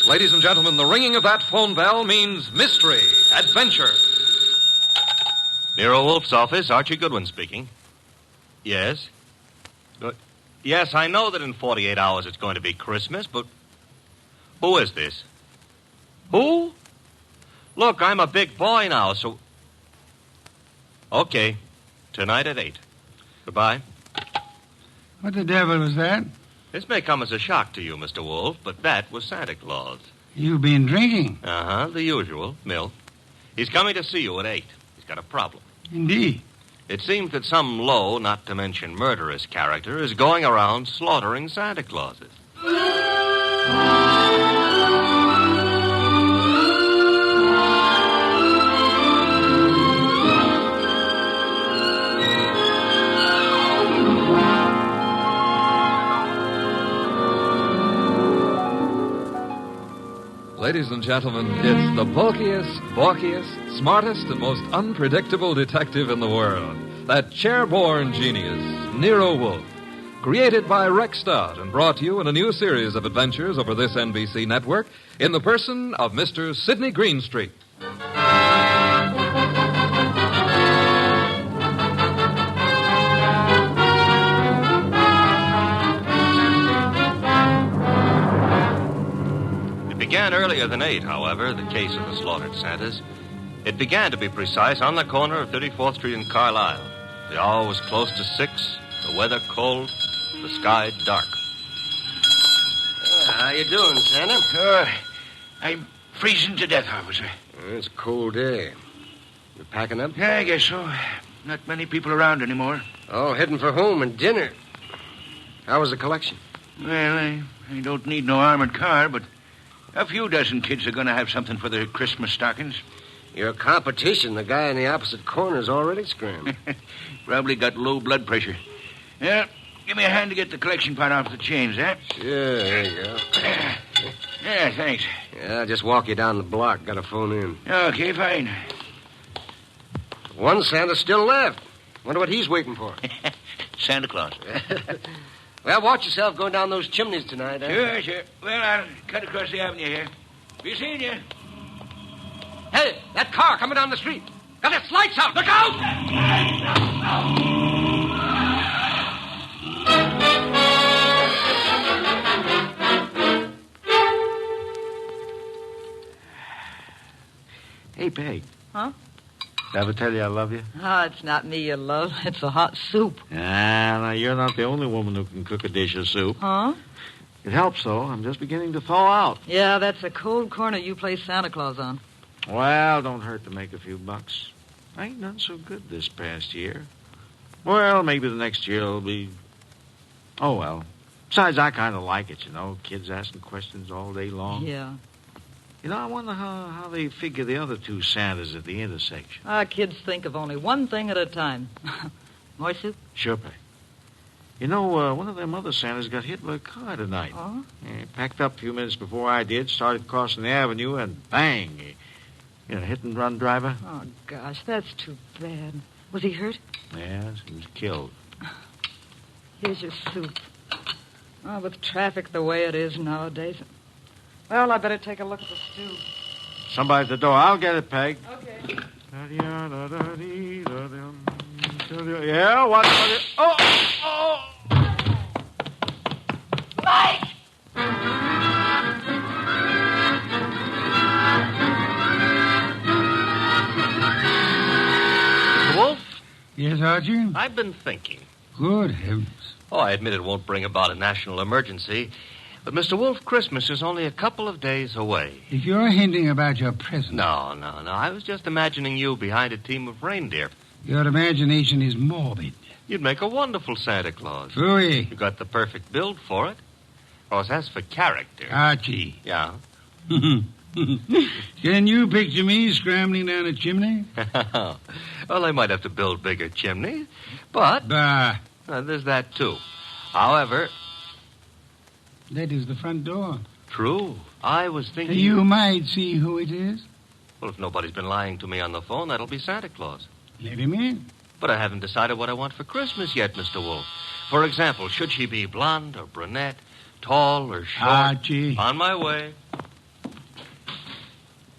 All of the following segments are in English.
Ladies and gentlemen, the ringing of that phone bell means mystery, adventure. Nero Wolfe's office, Archie Goodwin speaking. Yes? Yes, I know that in 48 hours it's going to be Christmas, but who is this? Who? Look, I'm a big boy now, so... Okay. Tonight at 8. Goodbye. What the devil was that? This may come as a shock to you, Mr. Wolfe, but that was Santa Claus. You've been drinking. Uh-huh, the usual, milk. He's coming to see you at 8. He's got a problem. Indeed. It seems that some low, not to mention murderous character is going around slaughtering Santa Clauses. Ladies and gentlemen, it's the bulkiest, balkiest, smartest, and most unpredictable detective in the world. That chair-born genius, Nero Wolfe. Created by Rex Stott and brought to you in a new series of adventures over this NBC network in the person of Mr. Sidney Greenstreet. Began earlier than 8, however, the case of the slaughtered Santas. It began, to be precise, on the corner of 34th Street and Carlisle. The hour was close to 6, the weather cold, the sky dark. How you doing, Santa? I'm freezing to death, officer. It's a cold day. You packing up? Yeah, I guess so. Not many people around anymore. Oh, heading for home and dinner. How was the collection? Well, I don't need no armored car, but a few dozen kids are going to have something for their Christmas stockings. Your competition, the guy in the opposite corner, is already scrammed. Probably got low blood pressure. Yeah, give me a hand to get the collection pot off the chains, eh? Sure, there you go. Yeah, thanks. Yeah, I'll just walk you down the block. Got a phone in. Okay, fine. One Santa still left. Wonder what he's waiting for. Santa Claus. Well, watch yourself going down those chimneys tonight, eh? Sure. Well, I'll cut across the avenue here. Be seeing you. Hey, that car coming down the street. Got its lights out. Look out! Hey, Peg. Huh? Ever tell you I love you? Oh, it's not me you love. It's the hot soup. Now, you're not the only woman who can cook a dish of soup. Huh? It helps, though. I'm just beginning to thaw out. Yeah, that's a cold corner you play Santa Claus on. Well, don't hurt to make a few bucks. I ain't done so good this past year. Well, maybe the next year will be... Oh, well. Besides, I kind of like it, you know. Kids asking questions all day long. Yeah. You know, I wonder how they figure the other two Santas at the intersection. Our kids think of only one thing at a time. More soup? Sure, Peg. You know, one of them other Santas got hit by a car tonight. Oh? He packed up a few minutes before I did, started crossing the avenue, and bang! Hit-and-run driver. Oh, gosh, that's too bad. Was he hurt? Yes, he was killed. Here's your soup. Oh, with traffic the way it is nowadays. Well, I better take a look at the stew. Somebody's at the door. I'll get it, Peg. Okay. Yeah, what? Oh! Mike! Wolfe? Yes, Archie? I've been thinking. Good heavens. Oh, I admit it won't bring about a national emergency. But, Mr. Wolfe, Christmas is only a couple of days away. If you're hinting about your present... No. I was just imagining you behind a team of reindeer. Your imagination is morbid. You'd make a wonderful Santa Claus. Phooey. You got the perfect build for it. Of course, as for character... Archie. Yeah? Can you picture me scrambling down a chimney? Well, they might have to build bigger chimneys, but... Bah. There's that, too. However... That is the front door. True. I was thinking... You might see who it is. Well, if nobody's been lying to me on the phone, that'll be Santa Claus. Let him in. But I haven't decided what I want for Christmas yet, Mr. Wolfe. For example, should she be blonde or brunette, tall or short? Archie. On my way.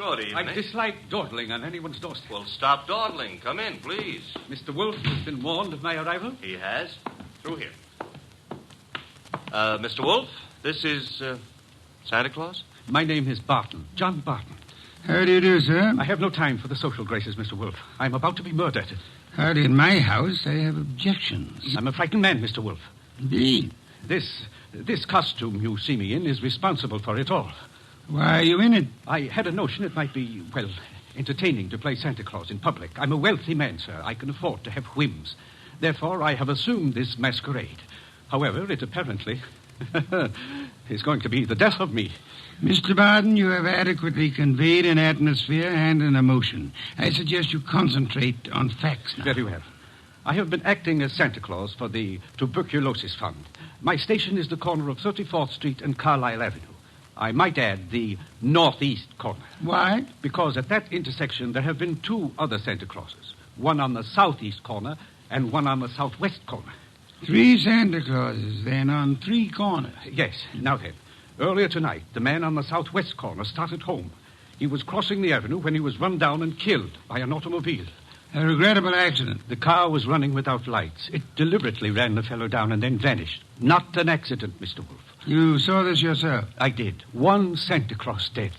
Good evening. I dislike dawdling on anyone's doorstep. Well, stop dawdling. Come in, please. Mr. Wolfe has been warned of my arrival. He has. Through here. Mr. Wolfe, this is, Santa Claus? My name is Barton, John Barton. How do you do, sir? I have no time for the social graces, Mr. Wolfe. I'm about to be murdered. Howdy, in my house, I have objections. I'm a frightened man, Mr. Wolfe. Indeed. This costume you see me in is responsible for it all. Why are you in it? I had a notion it might be, well, entertaining to play Santa Claus in public. I'm a wealthy man, sir. I can afford to have whims. Therefore, I have assumed this masquerade. However, it apparently is going to be the death of me. Mr. Barton, you have adequately conveyed an atmosphere and an emotion. I suggest you concentrate on facts now. Very well. I have been acting as Santa Claus for the Tuberculosis Fund. My station is the corner of 34th Street and Carlisle Avenue. I might add the northeast corner. Why? Because at that intersection there have been two other Santa Clauses. One on the southeast corner and one on the southwest corner. 3 Santa Clauses, then, on 3 corners. Yes. Now then, earlier tonight, the man on the southwest corner started home. He was crossing the avenue when he was run down and killed by an automobile. A regrettable accident. The car was running without lights. It deliberately ran the fellow down and then vanished. Not an accident, Mr. Wolfe. You saw this yourself? I did. 1 Santa Claus dead.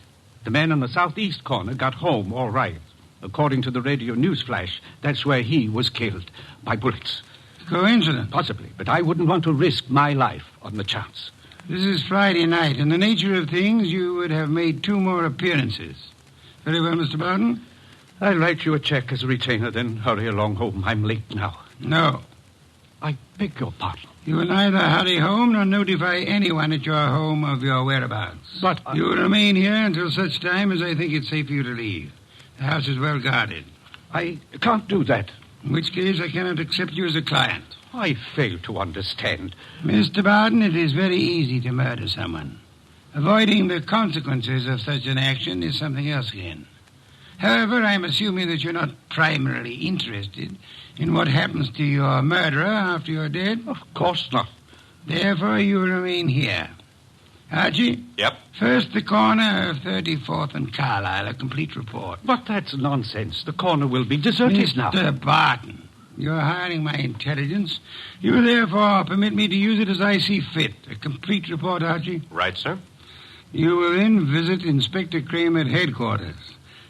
The man on the southeast corner got home all right. According to the radio news flash, that's where he was killed by bullets. Coincidence? Possibly, but I wouldn't want to risk my life on the chance. This is Friday night. In the nature of things, you would have made 2 more appearances. Very well, Mr. Barton. I'll write you a check as a retainer, then hurry along home. I'm late now. No. I beg your pardon. You will neither hurry home nor notify anyone at your home of your whereabouts. But you will remain here until such time as I think it's safe for you to leave. The house is well guarded. I can't do that. In which case, I cannot accept you as a client. I fail to understand. Mr. Barton, it is very easy to murder someone. Avoiding the consequences of such an action is something else again. However, I'm assuming that you're not primarily interested in what happens to your murderer after you're dead. Of course not. Therefore, you will remain here. Archie? Yep. First, the corner of 34th and Carlisle, a complete report. But that's nonsense. The corner will be deserted now. Mr. Barton, you're hiring my intelligence. You will therefore permit me to use it as I see fit. A complete report, Archie? Right, sir. You will then visit Inspector Kramer at headquarters.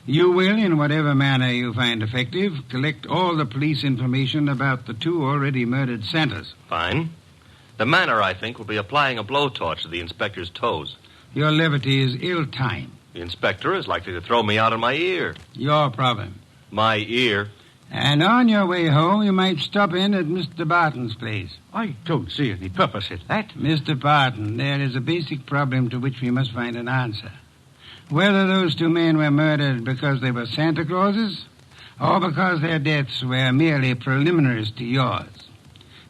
You will, in whatever manner you find effective, collect all the police information about the 2 already murdered Santas. Fine. The manner, I think, will be applying a blowtorch to the inspector's toes. Your levity is ill-timed. The inspector is likely to throw me out of my ear. Your problem. My ear? And on your way home, you might stop in at Mr. Barton's place. I don't see any purpose in that. Mr. Barton, there is a basic problem to which we must find an answer. Whether those 2 men were murdered because they were Santa Clauses or because their deaths were merely preliminaries to yours.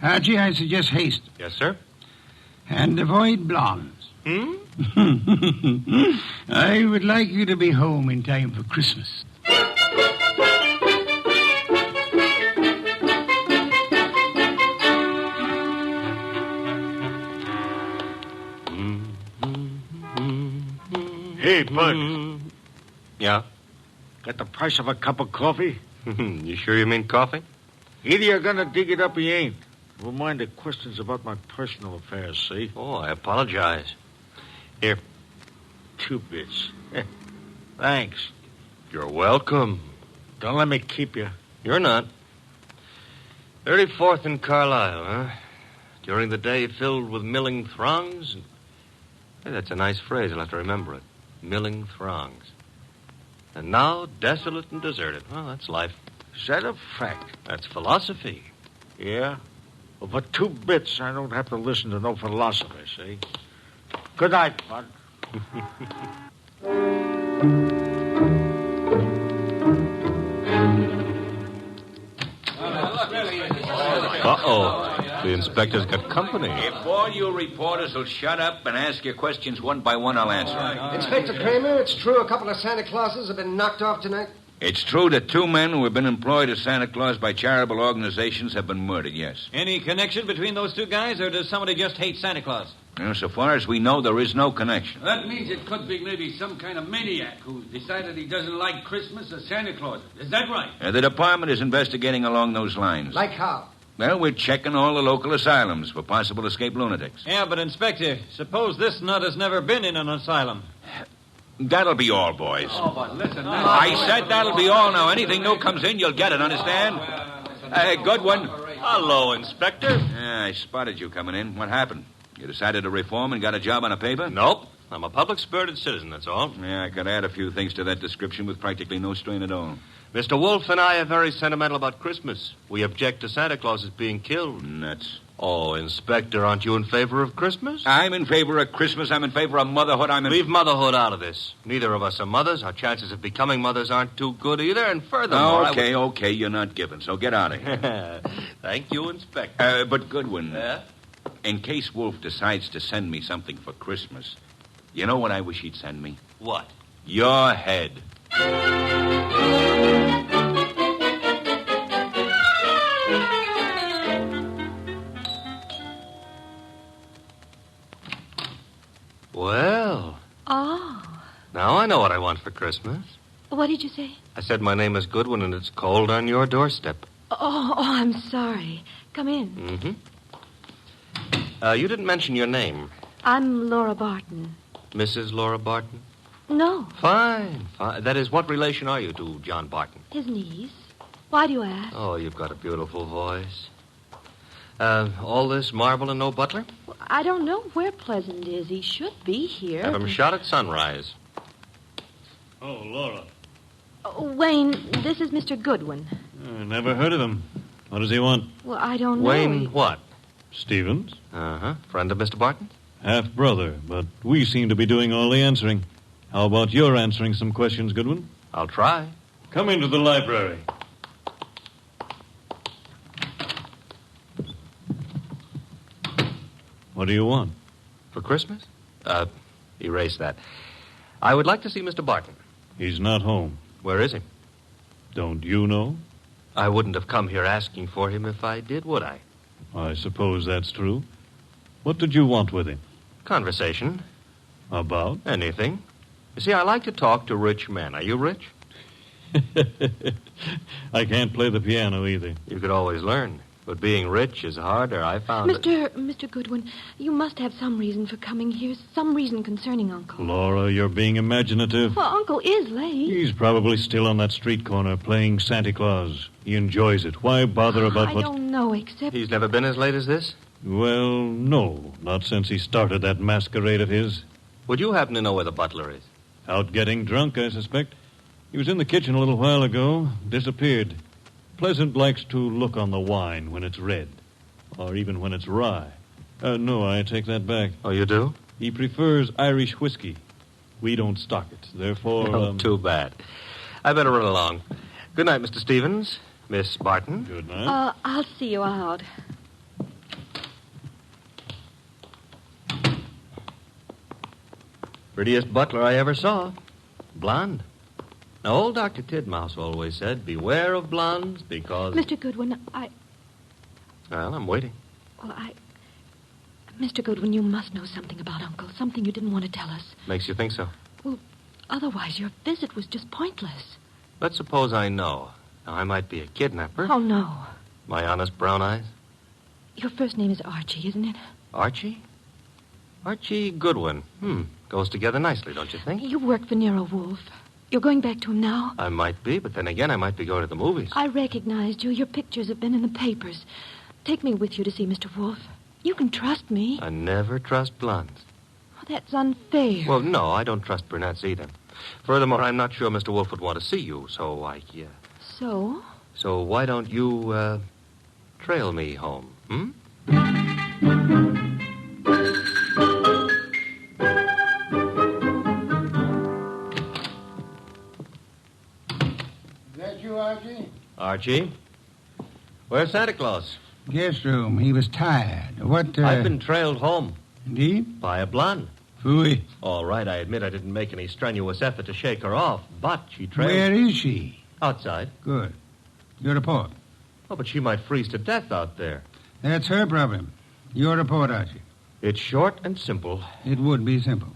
Archie, I suggest haste. Yes, sir. And avoid blondes. I would like you to be home in time for Christmas. Hey, Bud. Yeah? Got the price of a cup of coffee? You sure you mean coffee? Either you're gonna dig it up or you ain't. Never mind the questions about my personal affairs, see? Oh, I apologize. Here. 2 bits. Thanks. You're welcome. Don't let me keep you. You're not. 34th and Carlisle, huh? During the day filled with milling throngs. Hey, that's a nice phrase. I'll have to remember it. Milling throngs. And now desolate and deserted. Well, that's life. Is that a fact? That's philosophy. Yeah? Well, for 2 bits, I don't have to listen to no philosophy, see? Good night, Bud. Uh-oh. The inspector's got company. If all you reporters will shut up and ask your questions one by one, I'll answer. Inspector Kramer, it's true a couple of Santa Clauses have been knocked off tonight? It's true that 2 men who have been employed as Santa Claus by charitable organizations have been murdered, yes. Any connection between those 2 guys, or does somebody just hate Santa Claus? So far as we know, there is no connection. That means it could be maybe some kind of maniac who's decided he doesn't like Christmas or Santa Claus. Is that right? The department is investigating along those lines. Like how? Well, we're checking all the local asylums for possible escaped lunatics. Yeah, but, Inspector, suppose this nut has never been in an asylum. That'll be all, boys. Oh, but listen. I said that'll be all now. Anything new comes in, you'll get it, understand? Good one. Hello, Inspector. Yeah, I spotted you coming in. What happened? You decided to reform and got a job on a paper? Nope. I'm a public-spirited citizen, that's all. Yeah, I could add a few things to that description with practically no strain at all. Mr. Wolfe and I are very sentimental about Christmas. We object to Santa Claus being killed. Nuts. Oh, Inspector, aren't you in favor of Christmas? I'm in favor of Christmas. I'm in favor of motherhood. Leave motherhood out of this. Neither of us are mothers. Our chances of becoming mothers aren't too good either. And furthermore... Okay, you're not giving, so get out of here. Thank you, Inspector. But Goodwin, Yeah? in case Wolfe decides to send me something for Christmas, you know what I wish he'd send me? What? Your head. Well, Oh. now I know what I want for Christmas. What did you say? I said my name is Goodwin and it's cold on your doorstep. Oh, I'm sorry. Come in. Mm-hmm. You didn't mention your name. I'm Laura Barton. Mrs. Laura Barton? No, Fine. That is, what relation are you to John Barton? his niece. Why do you ask? Oh, you've got a beautiful voice. All this marble and no butler? Well, I don't know where Pleasant is. He should be here. Have him shot at sunrise. Oh, Laura. Wayne, this is Mr. Goodwin. Never heard of him. What does he want? Well, I don't know. Wayne what? Stevens? Uh-huh. Friend of Mr. Barton? Half-brother, but we seem to be doing all the answering. How about your answering some questions, Goodwin? I'll try. Come into the library. What do you want? For Christmas? Erase that. I would like to see Mr. Barton. He's not home. Where is he? Don't you know? I wouldn't have come here asking for him if I did, would I? I suppose that's true. What did you want with him? Conversation. About? Anything. You see, I like to talk to rich men. Are you rich? I can't play the piano either. You could always learn. But being rich is harder, I found it. Mr. Goodwin, you must have some reason for coming here, some reason concerning Uncle. Laura, you're being imaginative. Well, Uncle is late. He's probably still on that street corner playing Santa Claus. He enjoys it. Why bother about I what... don't know, except... He's never been as late as this? Well, no. Not since he started that masquerade of his. Would you happen to know where the butler is? Out getting drunk, I suspect. He was in the kitchen a little while ago. Disappeared. Pleasant likes to look on the wine when it's red. Or even when it's rye. No, I take that back. Oh, you do? He prefers Irish whiskey. We don't stock it. Therefore... Oh, too bad. I better run along. Good night, Mr. Stevens. Miss Barton. Good night. I'll see you out. Prettiest butler I ever saw. Blonde. Now, old Dr. Tidmouse always said, beware of blondes because... Mr. Goodwin, Well, I'm waiting. Well, Mr. Goodwin, you must know something about Uncle, something you didn't want to tell us. Makes you think so? Well, otherwise your visit was just pointless. Let's suppose I know. Now, I might be a kidnapper. Oh, no. My honest brown eyes? Your first name is Archie, isn't it? Archie? Archie Goodwin. Goes together nicely, don't you think? You work for Nero Wolfe. You're going back to him now? I might be, but then again, I might be going to the movies. I recognized you. Your pictures have been in the papers. Take me with you to see Mr. Wolfe. You can trust me. I never trust blondes. Oh, that's unfair. Well, no, I don't trust brunettes either. Furthermore, I'm not sure Mr. Wolfe would want to see you, so So? So why don't you, trail me home, Is that you, Archie? Archie? Where's Santa Claus? Guest room. He was tired. What, I've been trailed home. Indeed? By a blonde. Phooey. All right, I admit I didn't make any strenuous effort to shake her off, but she trailed... Where is she? Outside. Good. Your report. Oh, but she might freeze to death out there. That's her problem. Your report, Archie. It's short and simple. It would be simple.